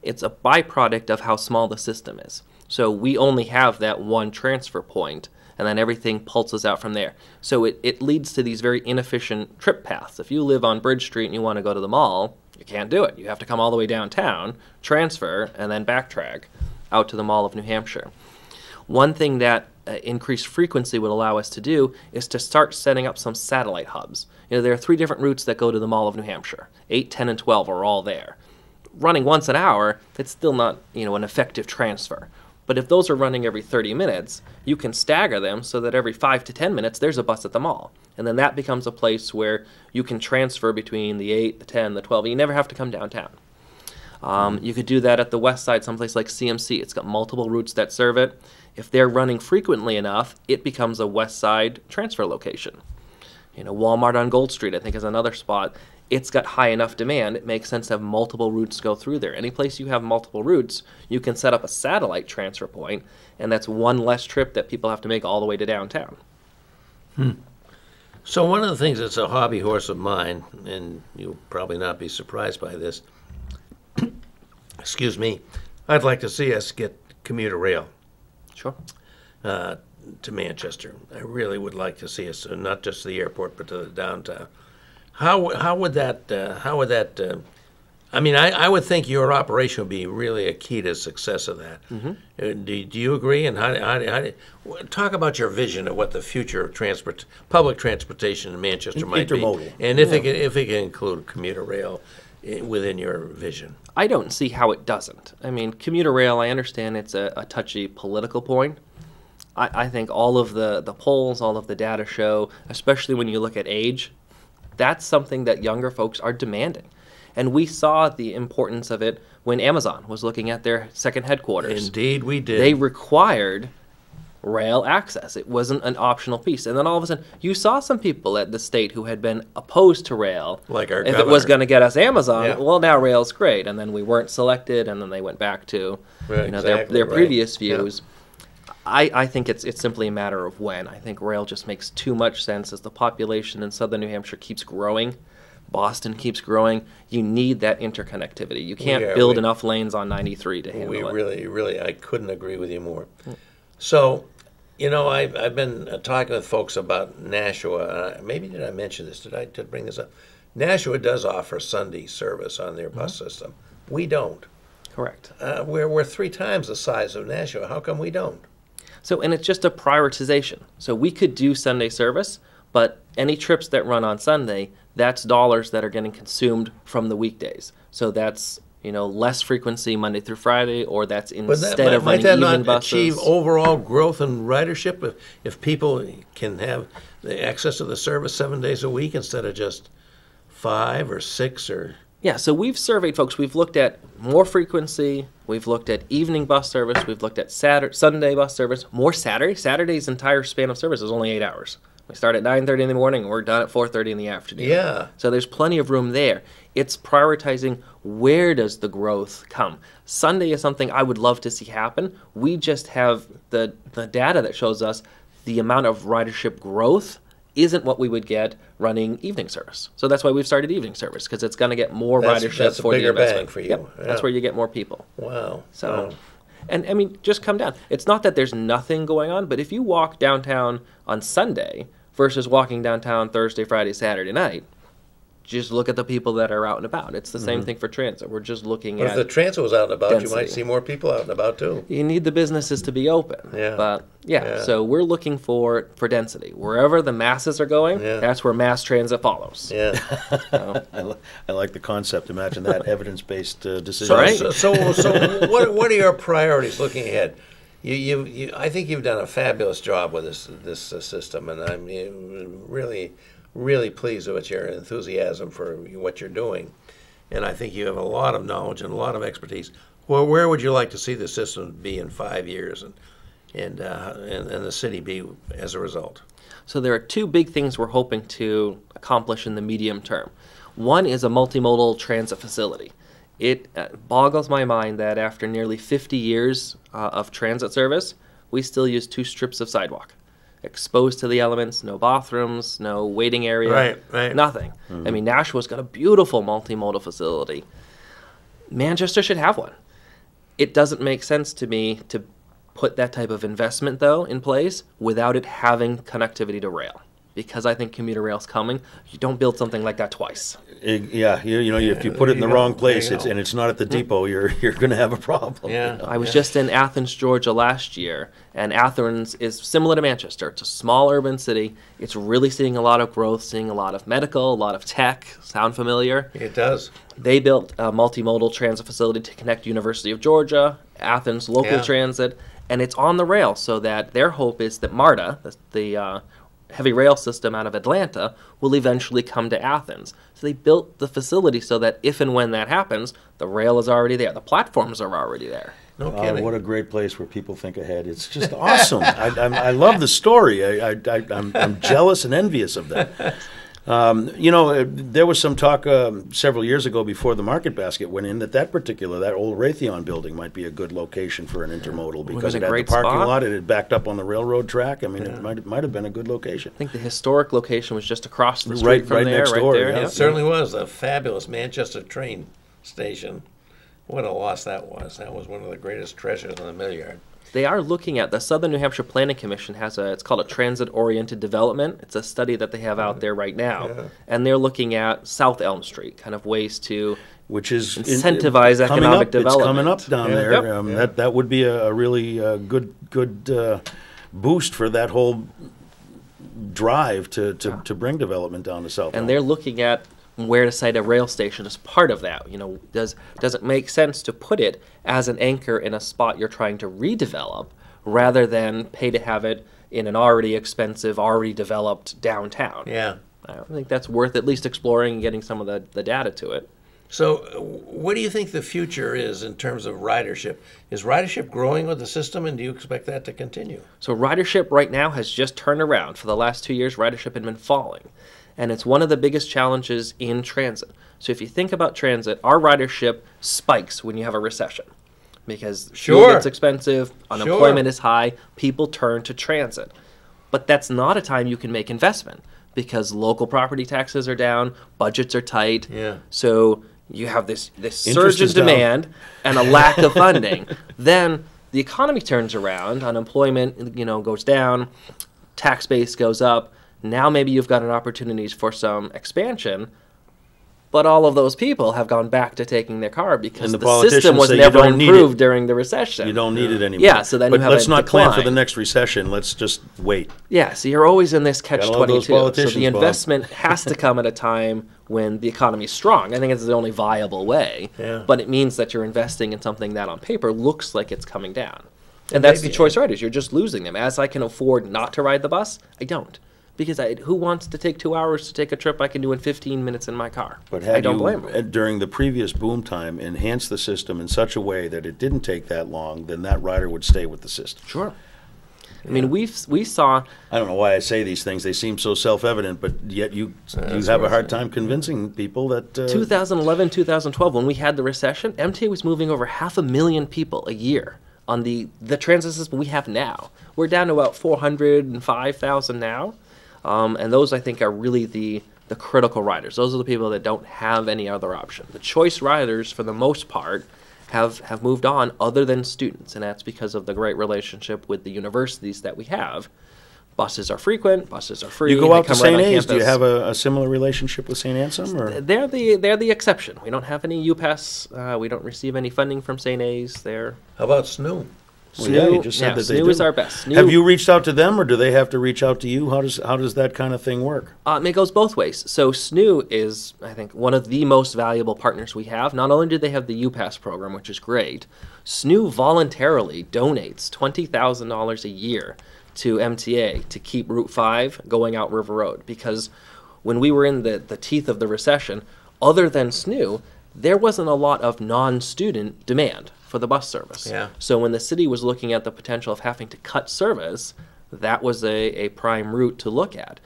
It's a byproduct of how small the system is. So we only have that one transfer point, and then everything pulses out from there. So it leads to these very inefficient trip paths. If you live on Bridge Street and you want to go to the mall, you can't do it. You have to come all the way downtown, transfer, and then backtrack out to the Mall of New Hampshire. One thing that increased frequency would allow us to do is to start setting up some satellite hubs. There are 3 different routes that go to the Mall of New Hampshire. 8, 10, and 12 are all there. Running once an hour, it's still not an effective transfer. But if those are running every 30 minutes, you can stagger them so that every 5 to 10 minutes there's a bus at the mall. And then that becomes a place where you can transfer between the 8, the 10, the 12. You never have to come downtown. You could do that at the west side, someplace like CMC. It's got multiple routes that serve it. If they're running frequently enough, it becomes a west side transfer location. Walmart on Gold Street, I think, is another spot. It's got high enough demand, it makes sense to have multiple routes go through there. Any place you have multiple routes, you can set up a satellite transfer point, and that's one less trip that people have to make all the way to downtown. So one of the things that's a hobby horse of mine, and you'll probably not be surprised by this, excuse me, I'd like to see us get commuter rail. Sure. To Manchester. I really would like to see us, not just to the airport, but to the downtown. How would that? I mean, I would think your operation would be really a key to success of that. Do you agree? And how talk about your vision of what the future of public transportation in Manchester might be, and if it can include commuter rail within your vision. I don't see how it doesn't. I mean, commuter rail, I understand it's a touchy political point. I think all of the polls, all of the data show, especially when you look at age, that's something that younger folks are demanding. And we saw the importance of it when Amazon was looking at their second headquarters. Indeed, we did. They required rail access. It wasn't an optional piece. And then all of a sudden, you saw some people at the state who had been opposed to rail. Like our If governor. it was going to get us Amazon, Yeah. well, now rail's great. And then we weren't selected, and then they went back to Right, their exactly, right. previous Yeah. views. I think it's simply a matter of when. I think rail just makes too much sense as the population in southern New Hampshire keeps growing. Boston keeps growing. You need that interconnectivity. You can't Yeah, build we- enough lanes on 93 to handle We it. really, I couldn't agree with you more. So, I've been talking with folks about Nashua. Maybe did I mention this? Did I bring this up? Nashua does offer Sunday service on their bus system. We don't. Correct. We're 3 times the size of Nashua. How come we don't? So, and it's just a prioritization. So we could do Sunday service, but any trips that run on Sunday, that's dollars that are getting consumed from the weekdays. So that's, less frequency Monday through Friday, or that's instead of might running that evening not buses. achieve overall growth in ridership if people can have the access to the service 7 days a week instead of just 5 or 6 or... Yeah, so we've surveyed folks. We've looked at more frequency. We've looked at evening bus service. We've looked at Sunday bus service. More Saturday. Saturday's entire span of service is only 8 hours. We start at 9:30 in the morning, and we're done at 4:30 in the afternoon. Yeah. So there's plenty of room there. It's prioritizing where does the growth come. Sunday is something I would love to see happen. We just have the data that shows us the amount of ridership growth isn't what we would get running evening service. So that's why we've started evening service, because it's going to get more ridership that's a for the bigger bang investment. for you. Yep, Yeah. that's where you get more people. Wow. So, Wow. and I mean, just come down. It's not that there's nothing going on, but if you walk downtown on Sunday versus walking downtown Thursday, Friday, Saturday night, just look at the people that are out and about. It's the same thing for transit. We're just looking But if at the transit was out and about, you density. might see more people out and about too. you need the businesses to be open. Yeah. But yeah, Yeah. so we're looking for density. Wherever the masses are going, Yeah. that's where mass transit follows. Yeah. I like the concept. Imagine that evidence-based decision. So, Right. so what are your priorities looking ahead? I think you've done a fabulous job with this system, and I'm really pleased with your enthusiasm for what you're doing. And I think you have a lot of knowledge and a lot of expertise. Well, where would you like to see the system be in 5 years, and the city be as a result? So there are 2 big things we're hoping to accomplish in the medium term. One is a multimodal transit facility. It boggles my mind that after nearly 50 years of transit service, we still use 2 strips of sidewalk. Exposed to the elements, no bathrooms, no waiting area, Right. nothing. I mean, Nashua's got a beautiful multimodal facility. Manchester should have one. It doesn't make sense to me to put that type of investment, though, in place without it having connectivity to rail. Because I think commuter rail's coming. You don't build something like that twice. Yeah, if you put it in the There you wrong go. place, There you go. and it's not at the depot, you're going to have a problem. Yeah. I was just in Athens, Georgia last year, and Athens is similar to Manchester. It's a small urban city. It's really seeing a lot of growth, seeing a lot of medical, a lot of tech. Sound familiar? It does. They built a multimodal transit facility to connect University of Georgia, Athens local Yeah. transit, and it's on the rail so that their hope is that MARTA, the heavy rail system out of Atlanta, will eventually come to Athens. So they built the facility so that if and when that happens, the rail is already there. The platforms are already there. No kidding. What a great place where people think ahead. It's just awesome. I love the story. I'm jealous and envious of that. There was some talk several years ago before the Market Basket went in that old Raytheon building might be a good location for an intermodal because a it had the great parking spot. lot. It had backed up on the railroad track. I mean, it might have been a good location. I think the historic location was just across the street Right- from right there, next right door, there. yeah. It Yep. certainly was a fabulous Manchester train station. What a loss that was. That was one of the greatest treasures in the mill yard. They are looking at the Southern New Hampshire Planning Commission it's called a transit-oriented development. It's a study that they have out there right now, and they're looking at South Elm Street, kind of ways to Which is Incentivize coming economic up. development. It's coming up down Yeah. there. Yep. That would be a really good boost for that whole drive to bring development down to South. and Elm. they're looking at where to site a rail station as part of that. Does it make sense to put it as an anchor in a spot you're trying to redevelop rather than pay to have it in an already expensive, already developed downtown. Yeah. I think that's worth at least exploring and getting some of the data to it. So what do you think the future is in terms of ridership? Is ridership growing with the system, and do you expect that to continue? So ridership right now has just turned around. For the last 2 years, ridership had been falling. And it's one of the biggest challenges in transit. So if you think about transit, our ridership spikes when you have a recession. Because fuel gets expensive, unemployment is high, people turn to transit. But that's not a time you can make investment, because local property taxes are down, budgets are tight. Yeah. So you have this surge in demand and a lack of funding. Then the economy turns around, unemployment goes down, tax base goes up. Now maybe you've got an opportunity for some expansion, but all of those people have gone back to taking their car because the system was never improved during the recession. You don't need it anymore. Yeah, so then you have let's not decline. plan for the next recession. Let's just wait. Yeah, so you're always in this catch-22. So the Bob. investment has to come at a time when the economy is strong. I think it's the only viable way. Yeah. But it means that you're investing in something that on paper looks like it's coming down. And that's the choice riders. You're just losing them. As I can afford not to ride the bus, I don't. Because who wants to take 2 hours to take a trip I can do in 15 minutes in my car? But I don't blame them. During the previous boom time, enhanced the system in such a way that it didn't take that long, then that rider would stay with the system. Sure. I mean, we saw... I don't know why I say these things. They seem so self-evident, but yet you have a hard time convincing people that... 2011, 2012, when we had the recession, MTA was moving over 500,000 people a year on the transit system we have now. We're down to about 405,000 now. And those, I think, are really the critical riders. Those are the people that don't have any other option. The choice riders, for the most part, have moved on other than students, and that's because of the great relationship with the universities that we have. Buses are frequent, buses are free. You go out to St. A's. Do you have a similar relationship with St. Ansem? Or? They're the exception. We don't have any UPass. We don't receive any funding from St. A's. How about SNU? Well, yeah, you just said that they do. SNU is our best. Have you reached out to them, or do they have to reach out to you? How does that kind of thing work? It goes both ways. So SNU is, I think, one of the most valuable partners we have. Not only do they have the UPass program, which is great, SNU voluntarily donates $20,000 a year to MTA to keep Route 5 going out River Road. Because when we were in the teeth of the recession, other than SNU, there wasn't a lot of non-student demand for the bus service. Yeah. So when the city was looking at the potential of having to cut service, that was a prime route to look at.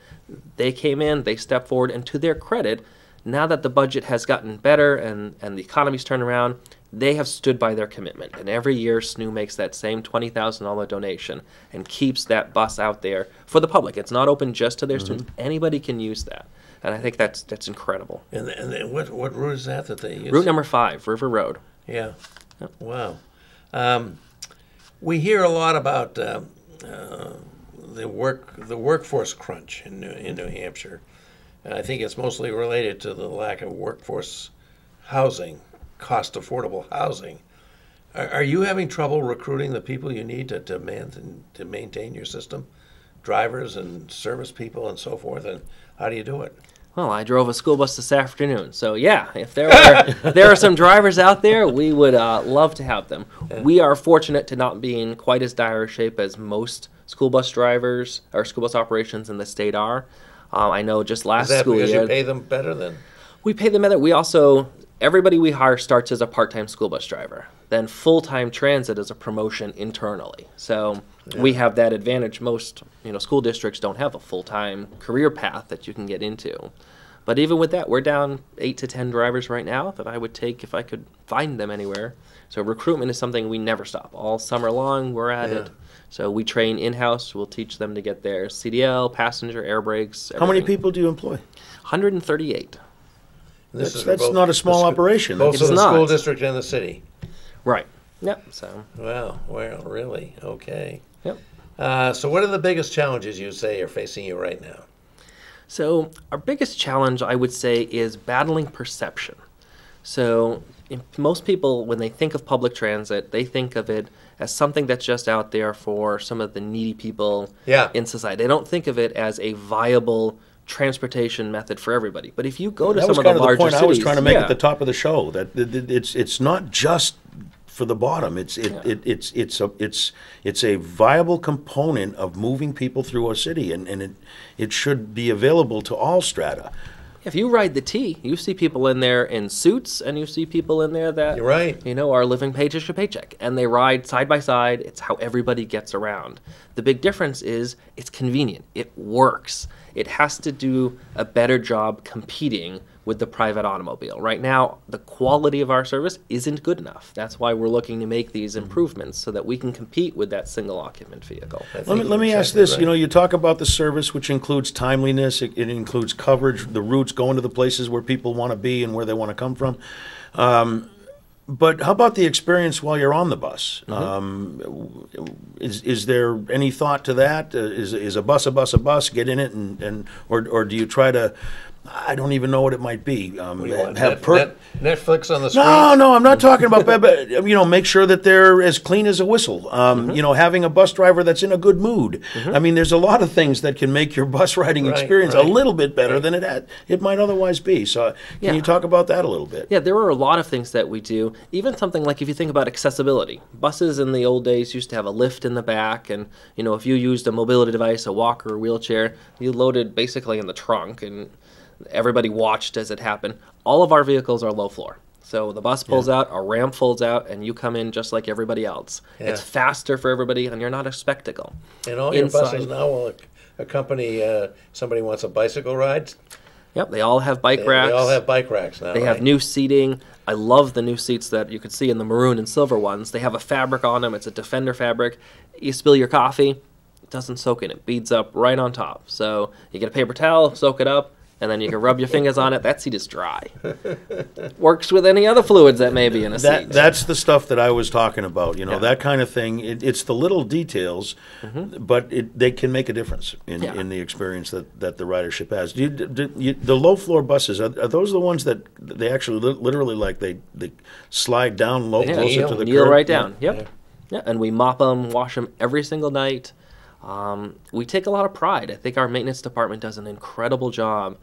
They came in, they stepped forward, and to their credit, now that the budget has gotten better and the economy's turned around, they have stood by their commitment. And every year, SNU makes that same $20,000 donation and keeps that bus out there for the public. It's not open just to their students. Anybody can use that. And I think that's incredible. And what route is that they use? Route number 5, River Road. Yeah. Wow. We hear a lot about the workforce crunch in New Hampshire. And I think it's mostly related to the lack of workforce housing, cost affordable housing. Are you having trouble recruiting the people you need to maintain your system? Drivers and service people and so forth, and how do you do it? Well, I drove a school bus this afternoon, so yeah, if there are some drivers out there, we would love to have them. We are fortunate to not be in quite as dire shape as most school bus drivers or school bus operations in the state are. I know just last school year... Is that because you pay them better than... We pay them better. We also... Everybody we hire starts as a part-time school bus driver. Then full-time transit is a promotion internally. So we have that advantage. Most school districts don't have a full-time career path that you can get into. But even with that, we're down 8 to 10 drivers right now that I would take if I could find them anywhere. So recruitment is something we never stop. All summer long, we're at it. So we train in-house. We'll teach them to get their CDL, passenger, air brakes, everything. How many people do you employ? 138. That's not a small operation. Both for the school district and the city. Right. Yep. So. Well, really? Okay. Yep. So what are the biggest challenges you say are facing you right now? So our biggest challenge, I would say, is battling perception. So most people, when they think of public transit, they think of it as something that's just out there for some of the needy people in society. They don't think of it as a viable transportation method for everybody. But if you go to some of the larger cities... That was kind of the point I was trying to make at the top of the show, that it's not just for the bottom. It's a viable component of moving people through our city, and it should be available to all strata. If you ride the T, you see people in there in suits, and you see people in there that You're right. are living paycheck to paycheck, and they ride side by side. It's how everybody gets around. The big difference is it's convenient. It works. It has to do a better job competing with the private automobile. Right now, the quality of our service isn't good enough. That's why we're looking to make these improvements so that we can compete with that single occupant vehicle. Let me ask this. Right. You talk about the service, which includes timeliness. It includes coverage, the routes going to the places where people want to be and where they want to come from. But how about the experience while you're on the bus? Is there any thought to that? Is a bus a bus a bus? Get in it, or do you try to? I don't even know what it might be. Netflix on the screen? No, I'm not talking about that. But make sure that they're as clean as a whistle. Having a bus driver that's in a good mood. I mean, there's a lot of things that can make your bus riding experience a little bit better than it might otherwise be. So, can you talk about that a little bit? Yeah, there are a lot of things that we do. Even something like if you think about accessibility, buses in the old days used to have a lift in the back, and if you used a mobility device, a walker, or wheelchair, you loaded basically in the trunk and everybody watched as it happened. All of our vehicles are low floor. So the bus pulls out, a ramp folds out, and you come in just like everybody else. Yeah. It's faster for everybody, and you're not a spectacle. And all your buses now will accompany somebody wants a bicycle ride? Yep, they all have bike racks. They all have bike racks now. They have new seating. I love the new seats that you could see in the maroon and silver ones. They have a fabric on them. It's a Defender fabric. You spill your coffee, it doesn't soak in. It beads up right on top. So you get a paper towel, soak it up, and then you can rub your fingers on it. That seat is dry. Works with any other fluids that may be in a seat. That's the stuff that I was talking about. That kind of thing. It's the little details, but they can make a difference in the experience that the ridership has. The low floor buses, are those the ones that they actually literally they slide down low closer to the kneel curb? right down. Yep. Yeah, and we mop them, wash them every single night. We take a lot of pride. I think our maintenance department does an incredible job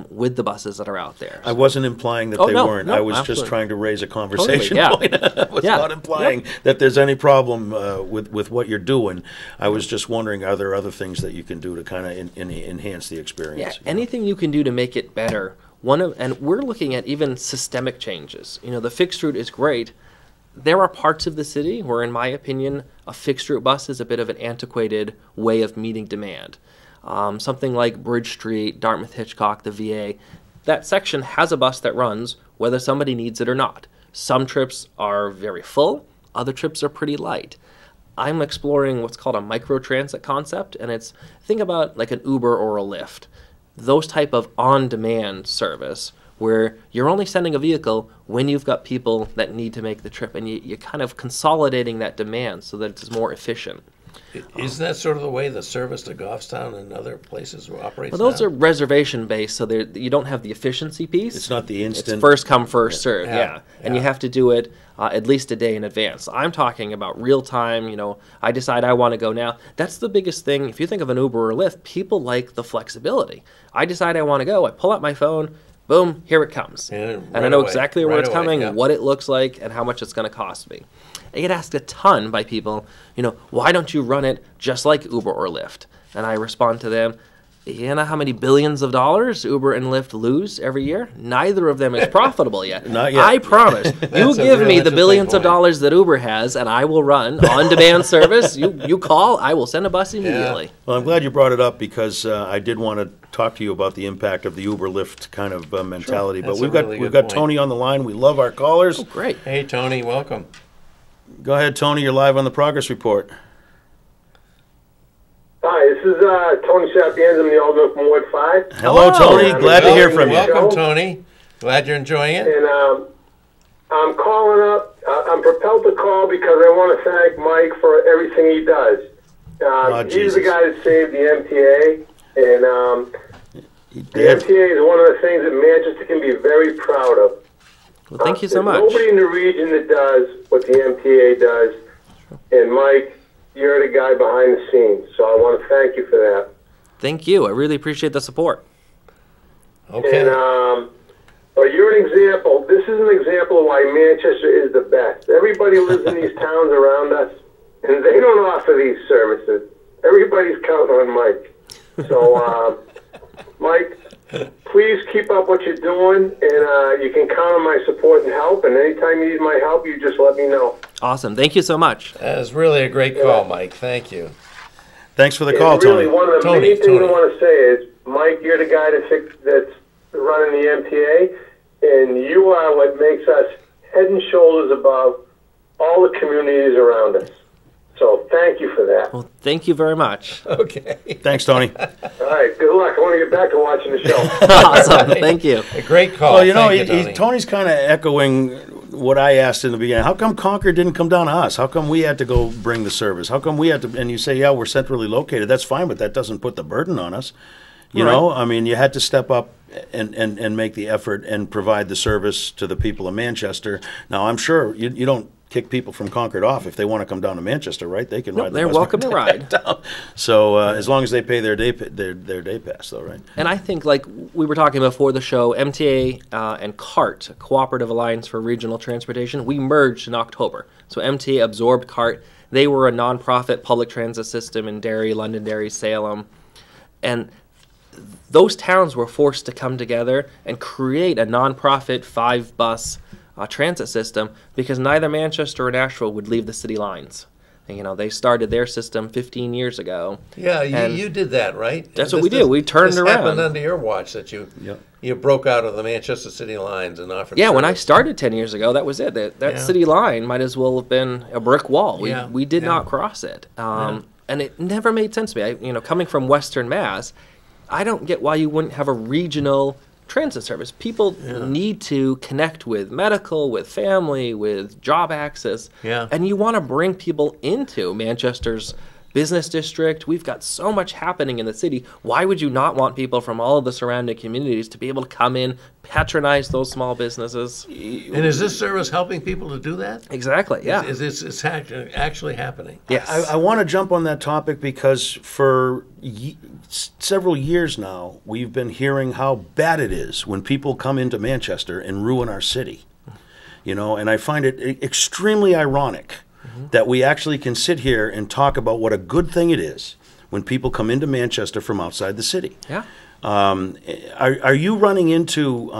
with the buses that are out there. I wasn't implying that they weren't. I was just trying to raise a conversation point. I was not implying that there's any problem with what you're doing. I was just wondering, are there other things that you can do to kind of enhance the experience? Yeah, anything you can do to make it better. And we're looking at even systemic changes. The fixed route is great. There are parts of the city where, in my opinion, a fixed route bus is a bit of an antiquated way of meeting demand. Something like Bridge Street, Dartmouth Hitchcock, the VA, that section has a bus that runs whether somebody needs it or not. Some trips are very full, other trips are pretty light. I'm exploring what's called a microtransit concept, and think about like an Uber or a Lyft. Those type of on-demand service where you're only sending a vehicle when you've got people that need to make the trip, and you're kind of consolidating that demand so that it's more efficient. Isn't that sort of the way the service to Goffstown and other places operates now? Well, those are reservation-based, so you don't have the efficiency piece. It's not the instant. It's first come, first serve, and you have to do it at least a day in advance. I'm talking about real time, I decide I want to go now. That's the biggest thing. If you think of an Uber or Lyft, people like the flexibility. I decide I want to go, I pull out my phone, boom, here it comes. And I know exactly where it's coming, what it looks like, and how much it's going to cost me. I get asked a ton by people, why don't you run it just like Uber or Lyft? And I respond to them, you know how many billions of dollars Uber and Lyft lose every year? Neither of them is profitable yet. Not yet. I promise. You give me the billions of dollars that Uber has, and I will run on-demand service. You call, I will send a bus immediately. Yeah. Well, I'm glad you brought it up because I did want to talk to you about the impact of the Uber Lyft kind of mentality. Sure. But we've got Tony on the line. We love our callers. Oh, great. Hey, Tony, welcome. Go ahead, Tony. You're live on the Progress Report. Hi, this is Tony Sapienza. I'm the alderman from Ward 5. Hello, Tony. Glad to hear from you. Welcome, Tony. Glad you're enjoying it. And I'm calling up. I'm propelled to call because I want to thank Mike for everything he does. He's the guy that saved the MTA, and the MTA is one of the things that Manchester can be very proud of. Well, thank you so much. Nobody in the region that does what the MTA does, and Mike, you're the guy behind the scenes, so I want to thank you for that. Thank you. I really appreciate the support. Okay. And But you're an example. This is an example of why Manchester is the best. Everybody lives in these towns around us, and they don't offer these services. Everybody's counting on Mike. So, Mike, please keep up what you're doing, and you can count on my support and help. And anytime you need my help, you just let me know. Awesome. Thank you so much. That was really a great call, Mike. Thank you. Thanks for the call, really, Tony. One of the main things I want to say is, Mike, you're the guy that's running the MTA, and you are what makes us head and shoulders above all the communities around us. So thank you for that. Well, thank you very much. Okay. Thanks, Tony. All right, good luck. I want to get back to watching the show. Awesome. Thank you. A great call. Well, you know, Tony. Tony's kind of echoing what I asked in the beginning. How come Concord didn't come down to us? How come we had to go bring the service? How come we had to? And you say, yeah, we're centrally located. That's fine, but that doesn't put the burden on us. You know, I mean, you had to step up and make the effort and provide the service to the people of Manchester. Now, I'm sure you don't kick people from Concord off if they want to come down to Manchester, right? They can ride the they're bus welcome to ride. down. So as long as they pay their day pass, though, right? And I think, like we were talking before the show, MTA and CART, Cooperative Alliance for Regional Transportation, we merged in October. So MTA absorbed CART. They were a nonprofit public transit system in Derry, Londonderry, Salem. And those towns were forced to come together and create a nonprofit 5-bus transit system because neither Manchester or Nashville would leave the city lines. And, you know, they started their system 15 years ago. Yeah, you did that, right? That's what we did. We turned this around. Happened under your watch that you broke out of the Manchester City lines and offered. Yeah, service. when I started 10 years ago, that was it. That city line might as well have been a brick wall. We did not cross it, and it never made sense to me. Coming from Western Mass, I don't get why you wouldn't have a regional transit service. People need to connect with medical, with family, with job access. Yeah. And you want to bring people into Manchester's business district. We've got so much happening in the city. Why would you not want people from all of the surrounding communities to be able to come in, patronize those small businesses? And is this service helping people to do that? Exactly, yeah. Is it's actually happening? Yes. I want to jump on that topic because for several years now, we've been hearing how bad it is when people come into Manchester and ruin our city. And I find it extremely ironic that we actually can sit here and talk about what a good thing it is when people come into Manchester from outside the city. Yeah. Are you running into,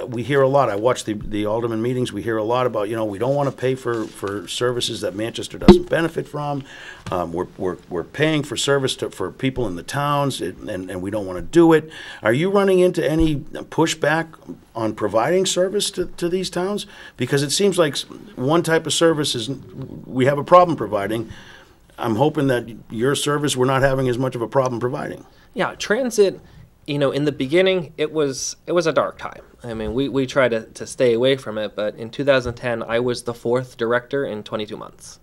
we hear a lot, I watch the alderman meetings, we hear a lot about, we don't want to pay for services that Manchester doesn't benefit from. We're paying for service for people in the towns, and we don't want to do it. Are you running into any pushback on providing service to these towns? Because it seems like one type of service we have a problem providing. I'm hoping that your service we're not having as much of a problem providing. Yeah, transit, in the beginning, it was a dark time. I mean, we tried to stay away from it, but in 2010, I was the 4th director in 22 months.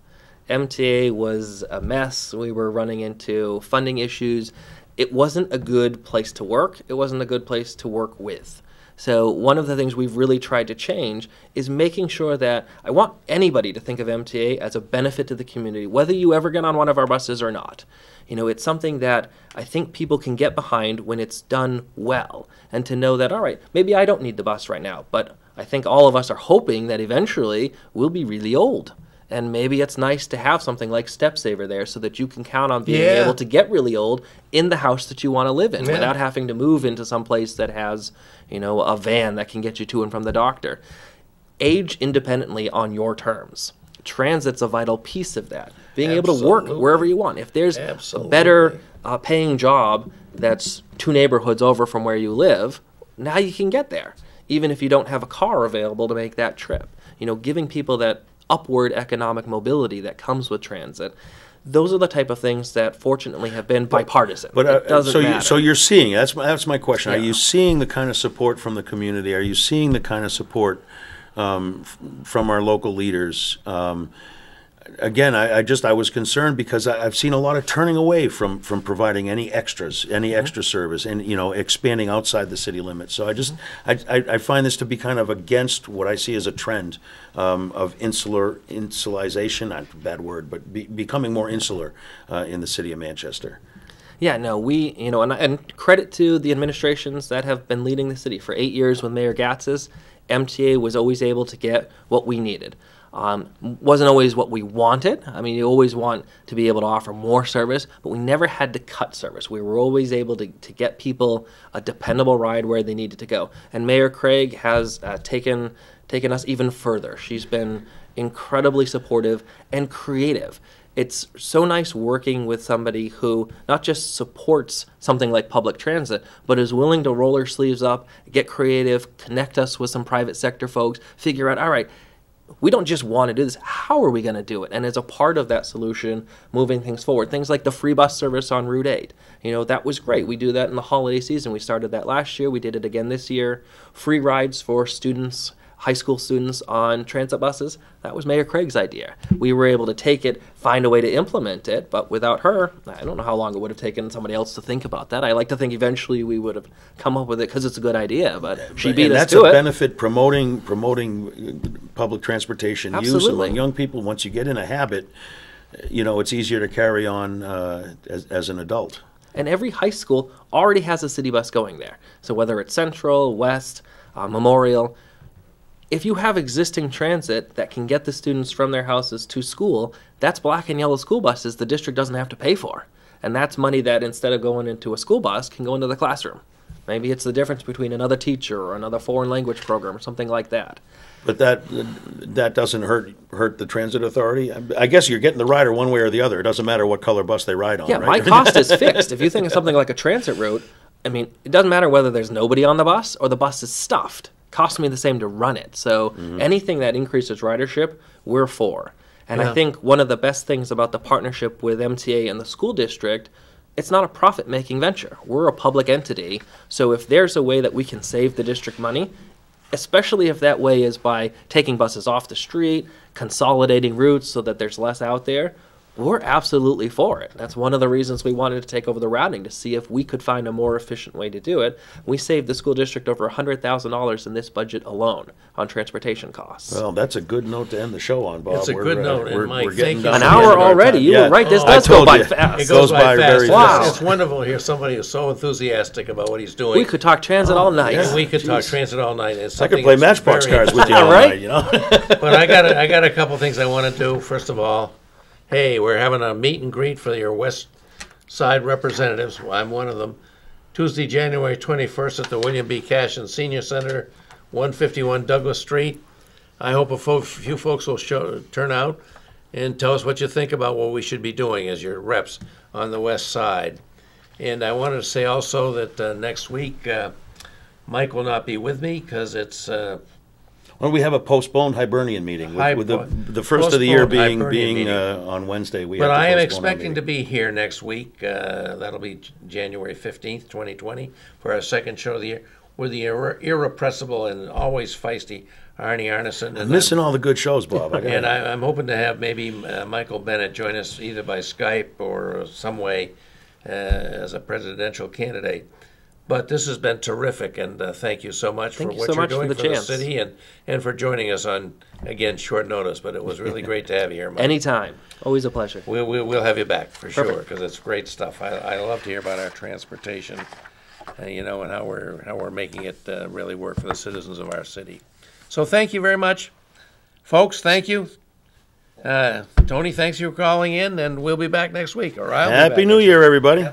MTA was a mess. We were running into funding issues. It wasn't a good place to work. It wasn't a good place to work with. So one of the things we've really tried to change is making sure that I want anybody to think of MTA as a benefit to the community, whether you ever get on one of our buses or not. It's something that I think people can get behind when it's done well, and to know that, all right, maybe I don't need the bus right now, but I think all of us are hoping that eventually we'll be really old. And maybe it's nice to have something like StepSaver there so that you can count on being able to get really old in the house that you want to live in without having to move into some place that has, a van that can get you to and from the doctor. Age independently on your terms. Transit's a vital piece of that. Being able to work wherever you want. If there's a better paying job that's 2 neighborhoods over from where you live, now you can get there, even if you don't have a car available to make that trip. Giving people that upward economic mobility that comes with transit. Those are the type of things that fortunately have been bipartisan. But it doesn't matter. So you're seeing, that's my question. Yeah. Are you seeing the kind of support from the community? Are you seeing the kind of support from our local leaders? Again, I was concerned because I've seen a lot of turning away from providing any extras, any extra service, and expanding outside the city limits. So I find this to be kind of against what I see as a trend of insularization, not a bad word, but becoming more insular in the city of Manchester. Yeah, no, and credit to the administrations that have been leading the city. For 8 years with Mayor Gatzis, MTA was always able to get what we needed. Wasn't always what we wanted. I mean, you always want to be able to offer more service, but we never had to cut service. We were always able to get people a dependable ride where they needed to go. And Mayor Craig has taken us even further. She's been incredibly supportive and creative. It's so nice working with somebody who not just supports something like public transit, but is willing to roll her sleeves up, get creative, connect us with some private sector folks, figure out, all right, we don't just want to do this, how are we going to do it? And as a part of that solution, moving things forward, things like the free bus service on Route 8. That was great. We do that in the holiday season. We started that last year. We did it again this year. Free rides for students, high school students on transit buses. That was Mayor Craig's idea. We were able to take it, find a way to implement it, but without her, I don't know how long it would have taken somebody else to think about that. I like to think eventually we would have come up with it because it's a good idea, but she beat us to it. That's a benefit, promoting public transportation use among young people. Once you get in a habit, it's easier to carry on as an adult. And every high school already has a city bus going there. So whether it's Central, West, Memorial, if you have existing transit that can get the students from their houses to school, that's black and yellow school buses the district doesn't have to pay for. And that's money that instead of going into a school bus can go into the classroom. Maybe it's the difference between another teacher or another foreign language program or something like that. But that doesn't hurt the transit authority? I guess you're getting the rider one way or the other. It doesn't matter what color bus they ride on, yeah, right? My cost is fixed. If you think of something like a transit route, I mean, it doesn't matter whether there's nobody on the bus or the bus is stuffed. Costs me the same to run it. So anything that increases ridership, we're for. And I think one of the best things about the partnership with MTA and the school district, it's not a profit-making venture. We're a public entity. So if there's a way that we can save the district money, especially if that way is by taking buses off the street, consolidating routes so that there's less out there, we're absolutely for it. That's one of the reasons we wanted to take over the routing, to see if we could find a more efficient way to do it. We saved the school district over $100,000 in this budget alone on transportation costs. Well, that's a good note to end the show on, Bob. It's a good note, and Mike, thank you. An hour already. You were right. This does go by fast. It goes by fast. Very fast. It's wonderful to hear somebody who's so enthusiastic about what he's doing. We could talk transit all night. Yeah, we could talk transit all night. I could play Matchbox cards with you all night, But I got a couple things I want to do. First of all, hey, we're having a meet and greet for your West Side representatives. I'm one of them. Tuesday, January 21st at the William B. Cashin Senior Center, 151 Douglas Street. I hope a few folks will turn out and tell us what you think about what we should be doing as your reps on the West Side. And I wanted to say also that next week, Mike will not be with me because it's... Well, we have a postponed Hibernian meeting with the first of the year being on Wednesday. But I am expecting to be here next week. That'll be January 15th, 2020, for our second show of the year with the irrepressible and always feisty Arnie Arneson. I'm missing all the good shows, Bob. I'm hoping to have maybe Michael Bennett join us either by Skype or some way as a presidential candidate. But this has been terrific, and thank you so much for what you're doing for the city and for joining us on, again, short notice. But it was really great to have you here, Mike. Anytime. Always a pleasure. We'll have you back for sure, because it's great stuff. I love to hear about our transportation, and how we're making it really work for the citizens of our city. So thank you very much. Folks, thank you. Tony, thanks for calling in, and we'll be back next week. All right. Happy New Year, everybody.